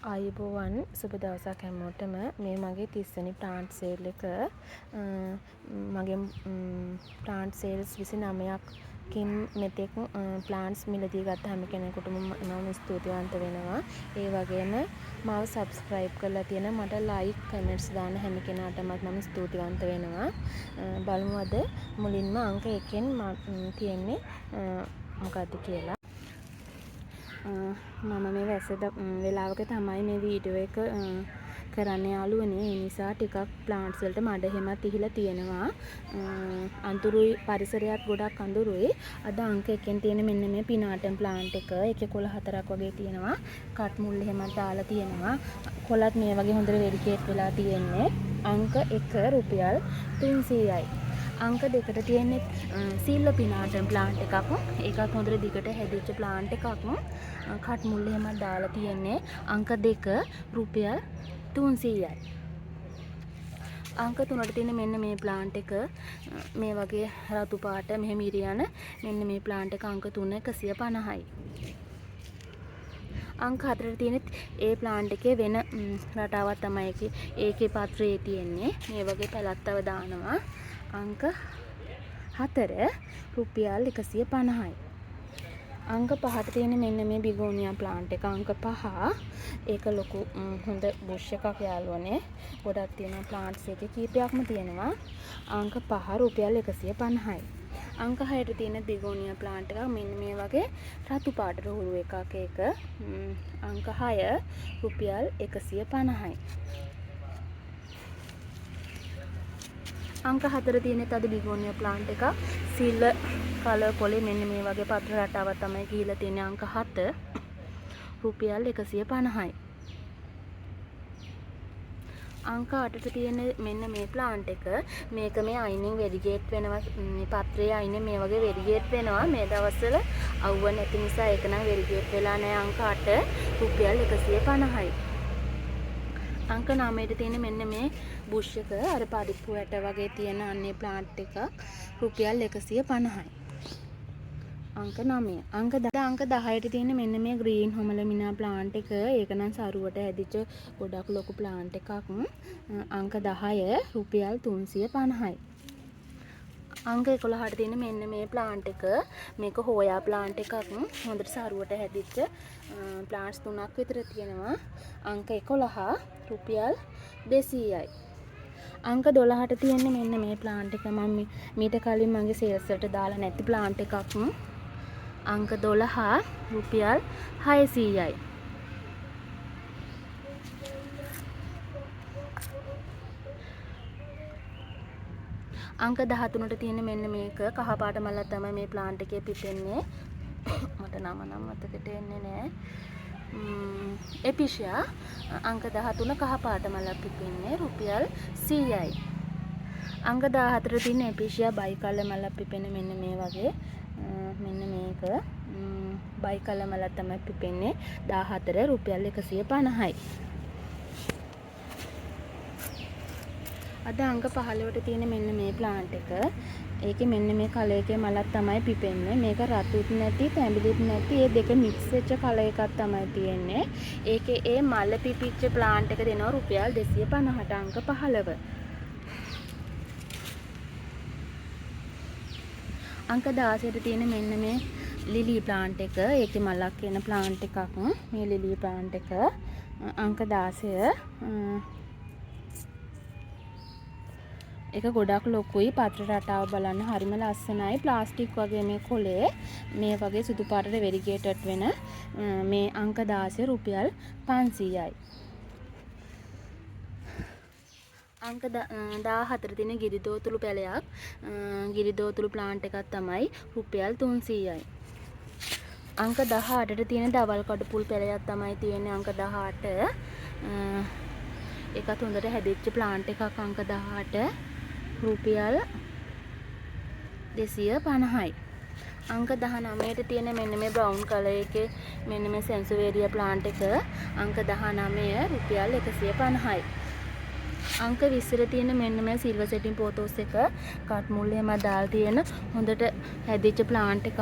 ආයුබෝවන් සුබ දවසක් හැමෝටම මේ මගේ 30 වෙනි ප්ලාන්ට් සේල් එක මගේ ප්ලාන්ට් සේල්ස් 29කින් මෙතෙක් ප්ලාන්ට්ස් මිලදී ගත්ත හැම කෙනෙකුටම මම ස්තුතිවන්ත වෙනවා. ඒ වගේම මාව සබ්ස්ක්‍රයිබ් කරලා තියෙන මට ලයික් කමෙන්ට්ස් දාන හැම කෙනාටමත් මම ස්තුතිවන්ත වෙනවා. බලමු අද මුලින්ම අංක 1කින් තියෙන්නේ මොකක්ද කියලා. මම මේ වැසද වෙලාවක තමයි මේ වීඩියෝ එක කරන්න යාළුවනේ. ඒ නිසා ටිකක් ප්ලාන්ට්ස් වලට මඩ හැමත් ඉහිලා තියෙනවා. අඳුරුයි පරිසරයත් ගොඩක් අඳුරුයි. අද අංක 1කින් තියෙන මෙන්න මේ පිනාටම් ප්ලාන්ට් එක. ඒකේ කොළ 4ක් වගේ තියෙනවා. කට් මුල් හැමත් දාලා තියෙනවා. කොළත් මේ වගේ හොඳට වෙරිකේට් වෙලා තියෙන්නේ. අංක 1 රුපියල් 300යි. අංක 2ට තියෙන්නේ සීල්ල පිනාටම් ප්ලාන්ට් එකක්. ඒකත් හොඳට දිගට හැදිච්ච ප්ලාන්ට් එකක්. කට් මුල් එහෙමත් දාලා තියෙන්නේ. අංක 2 රුපියල් 300යි. අංක 3ට තියෙන මෙන්න මේ ප්ලාන්ට් එක මේ වගේ රතු පාට මෙහෙම ඉරියන මෙන්න මේ ප්ලාන්ට් එක අංක 3 150යි. අංක 4ට තියෙන ඒ ප්ලාන්ට් එකේ වෙන රටාවක් තමයි ඒකේ පත්‍රයේ තියෙන්නේ. මේ වගේ පැලැත්තව දානවා. අංක 4 රුපියල් 150යි. අංක 5ට තියෙන මෙන්න මේ බිගෝනියා ප්ලාන්ට් එක අංක 5. ඒක ලොකු හොඳ බුෂ් එකක් යාළුවනේ. ගොඩක් තියෙන ප්ලාන්ට්ස් එකේ කීපයක්ම තියෙනවා. අංක 5 රුපියල් 150යි. අංක 6ට තියෙන බිගෝනියා ප්ලාන්ට් එක මෙන්න මේ වගේ රතු පාට රුහුළු එකක්. ඒක අංක 6 රුපියල් 150යි. අංක 4 තියෙන තද බිගෝනියා ප්ලාන්ට් එක සිල්වර් කලර් පොලේ මෙන්න මේ වගේ පත්‍ර රටාවක් තමයි ගිහිලා තියෙන්නේ. අංක 7 රුපියල් 150යි. අංක 8ට තියෙන මෙන්න මේ ප්ලාන්ට් එක මේක මේ අයිනෙන් වෙරිගේට් වෙනවා. මේ පත්‍රයේ අයිනෙන් මේ වගේ වෙරිගේට් වෙනවා. මේ දවස්වල අවුව නැති නිසා ඒක නම් වෙරිගේට් වෙලා නැහැ. අංක 8 රුපියල් 150යි. අංක 9ට තියෙන මෙන්න මේ බුෂ් එක අර පරිප්පු ඇට වගේ තියෙන අන්නේ ප්ලාන්ට් එකක් රුපියල් 150යි. අංක 9. අංක 10ට තියෙන මෙන්න මේ ග්‍රීන් හොමලමිනා ප්ලාන්ට් එක. ඒක නම් සරුවට හැදිච්ච ගොඩක් ලොකු ප්ලාන්ට් එකක්. අංක 10 රුපියල් 350යි. අංක 11ට තියෙන මෙන්න මේ ප්ලාන්ට් එක. මේක හෝයා ප්ලාන්ට් එකක්. හොඳට සරුවට හැදිච්ච ප්ලාන්ට්ස් 3ක් විතර තියෙනවා. අංක 11 රුපියල් 200යි. අංක 12ට තියෙන්නේ මෙන්න මේ ප්ලාන්ට් එක. මම මීට කලින් මගේ සේල්ස් වලට දාලා නැති ප්ලාන්ට් එකක්. අංක 12 රුපියල් 600යි. අංක 13ට තියෙන මෙන්න මේක කහ පාට මල්ලක් තමයි මේ ප්ලාන්ට් එකේ පිපෙන්නේ. මට නම නම් මතකට එන්නේ නැහැ. එපිෂියා අංක 13 කහ පාට මල්ලක් පිපෙන්නේ රුපියල් 100යි. අංක 14 තියෙන එපිෂියා බයි කලර් මල්ලක් පිපෙන්නේ මෙන්න මේ වගේ. මෙන්න මේක බයි කලර් මල්ලක් තමයි පිපෙන්නේ 14 රුපියල් 150යි. අද අංක 15ට තියෙන මෙන්න මේ ප්ලාන්ට් එක. ඒකේ මෙන්න මේ කලර් එකේ මලක් තමයි පිපෙන්නේ. මේක රතුත් නැති, තැඹිලිත් නැති, ඒ දෙක මික්ස් වෙච්ච කලර් එකක් තමයි තියෙන්නේ. ඒකේ ඒ මල පිපිච්ච ප්ලාන්ට් එක දෙනවා රුපියල් 250ට අංක 15. අංක 16ට තියෙන මෙන්න මේ ලිලි ප්ලාන්ට් එක. ඒකේ මලක් එන ප්ලාන්ට් එකක්. මේ ලිලි ප්ලාන්ට් එක අංක 16 ඒක ගොඩක් ලොකුයි. පත්‍ර රටාව බලන්න හරිම ලස්සනයි. ප්ලාස්ටික් වගේ මේ කොලේ මේ වගේ සුදු පාටට වෙරිගේටඩ් වෙන මේ අංක 16 රුපියල් 500යි. අංක 14 තියෙන ගිරිදෝතුළු පැලයක්. ගිරිදෝතුළු ප්ලාන්ට් එකක් තමයි රුපියල් 300යි. අංක 18ට තියෙන දවල් කඩපුල් පැලයක් තමයි තියෙන්නේ අංක 18. ඒකත් හොඳට හැදිච්ච ප්ලාන්ට් එකක්. අංක 18 රුපියල් 250යි. අංක 19ට තියෙන මෙන්න මේ බ්‍රවුන් කලර් එකේ මෙන්න මේ සෙන්සුවේරියා ප්ලාන්ට් එක අංක 19 රුපියල් 150යි. අංක 20ට තියෙන මෙන්න මේ සිල්වර් සෙටින් පොතෝස් එක කට් මුල් එහෙම දාලා තියෙන හොඳට හැදිච්ච ප්ලාන්ට් එකක්.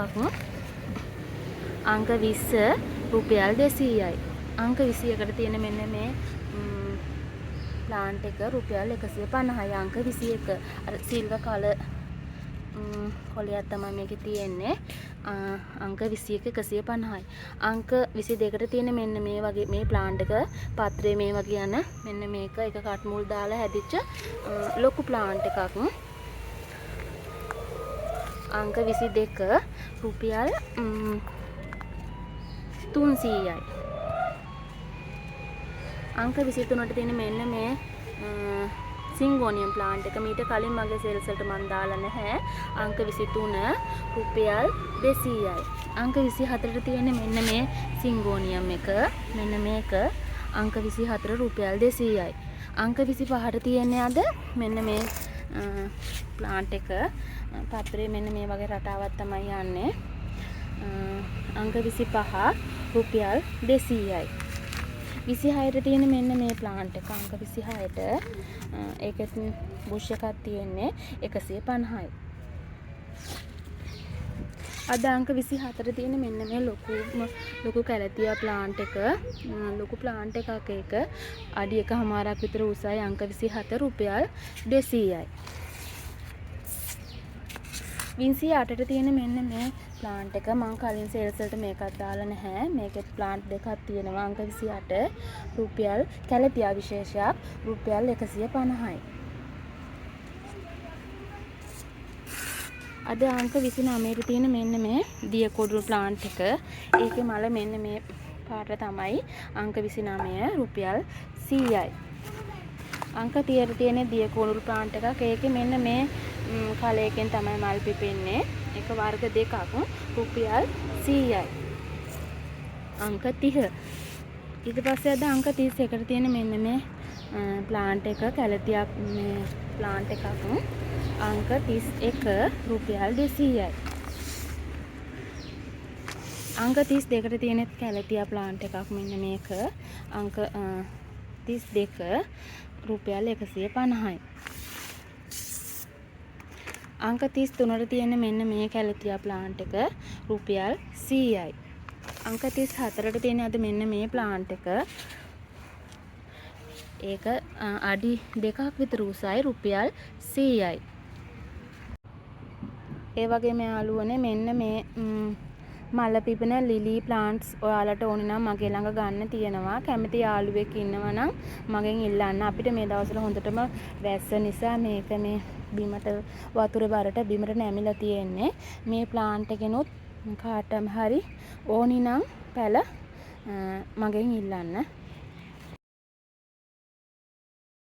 අංක 20 රුපියල් 200යි. අංක 21ට තියෙන මෙන්න මේ ප්ලාන්ට් එක රුපියල් 150යි. අංක 21 අර සිල්වර් කලර් කොලයක් තමයි මේකේ තියෙන්නේ. අංක 21 150යි. අංක 22ට තියෙන මෙන්න මේ වගේ මේ ප්ලාන්ට් එක පත්‍රයේ මේ වගේ යන මෙන්න මේක එක කට් මුල් දාලා හැදිච්ච ලොකු ප්ලාන්ට් එකක්. අංක 22 රුපියල් 300යි. අංක 23ට තියෙන මෙන්න මේ සිංගෝනියම් ප්ලාන්ට් එක මීට කලින් මගේ සේල්ස් වලට මම දාලා නැහැ. අංක 23 රුපියල් 200යි. අංක 24ට තියෙන මෙන්න මේ සිංගෝනියම් එක මෙන්න මේක අංක 24 රුපියල් 200යි. අංක 25ට තියෙන්නේ අද මෙන්න මේ ප්ලාන්ට් එක පත්‍රයේ මෙන්න මේ වගේ රටාවක් තමයි යන්නේ. අංක 25 රුපියල් 200යි. 26ට තියෙන මෙන්න මේ ප්ලාන්ට් එක අංක 26ට ඒකෙත් බුෂ් එකක් තියෙන්නේ 150යි. අද අංක 24ට තියෙන මෙන්න මේ ලොකු කැලතියා ප්ලාන්ට් එක ලොකු ප්ලාන්ට් එකක් ඒක අඩි 1.5ක් විතර උසයි. අංක 27 රුපියල් 200යි. 28ට තියෙන මෙන්න මේ ප්ලාන්ට් එක මම කලින් සේල්ස් වලට මේකත් දාලා නැහැ. මේකෙත් ප්ලාන්ට් දෙකක් තියෙනවා. අංක 28 රුපියල් කැලතියා විශේෂයක් රුපියල් 150යි. අද අංක 29ට තියෙන මෙන්න මේ දියකොඩු ප්ලාන්ට් එක. ඒකේ මල මෙන්න මේ පාට තමයි. අංක 29 රුපියල් 100යි. අංක 30ට තියෙන දියකොඩු ප්ලාන්ට් එකක්. ඒකේ මෙන්න මේ කලයකින් තමයි මල් පිපෙන්නේ. එක වර්ග දෙකක් රුපියල් 100යි. අංක 30. ඊට පස්සේ අද අංක 31ට තියෙන මෙන්න මේ ප්ලාන්ට් එක කැලතියක් මේ ප්ලාන්ට් එකක් අංක 31 රුපියල් 200යි. අංක 32ට තියෙන කැලතියා ප්ලාන්ට් එකක් මෙන්න මේක අංක 32 රුපියල් 150යි. අංක 33ට තියෙන මෙන්න මේ කැලතියා ප්ලාන්ට් එක රුපියල් 100යි. අංක 34ට තියෙන අද මෙන්න මේ ප්ලාන්ට් එක ඒක අඩි 2ක් විතර උසයි රුපියල් 100යි. ඒ වගේම යාළුවනේ මෙන්න මේ මල පිපෙන ලිලි ප්ලාන්ට්ස් ඔයාලට ඕන නම් මගේ ළඟ ගන්න තියෙනවා. කැමති යාළුවෙක් ඉන්නවා නම් මගෙන් ඉල්ලන්න. අපිට මේ දවස්වල හොඳටම වැස්ස නිසා මේක මේ බිමට වතුර බරට බිමට නැමිලා තියෙන්නේ. මේ ප්ලාන්ට් එකෙනුත් කාටම හරි ඕනි නම් පැල මගෙන් ඉල්ලන්න.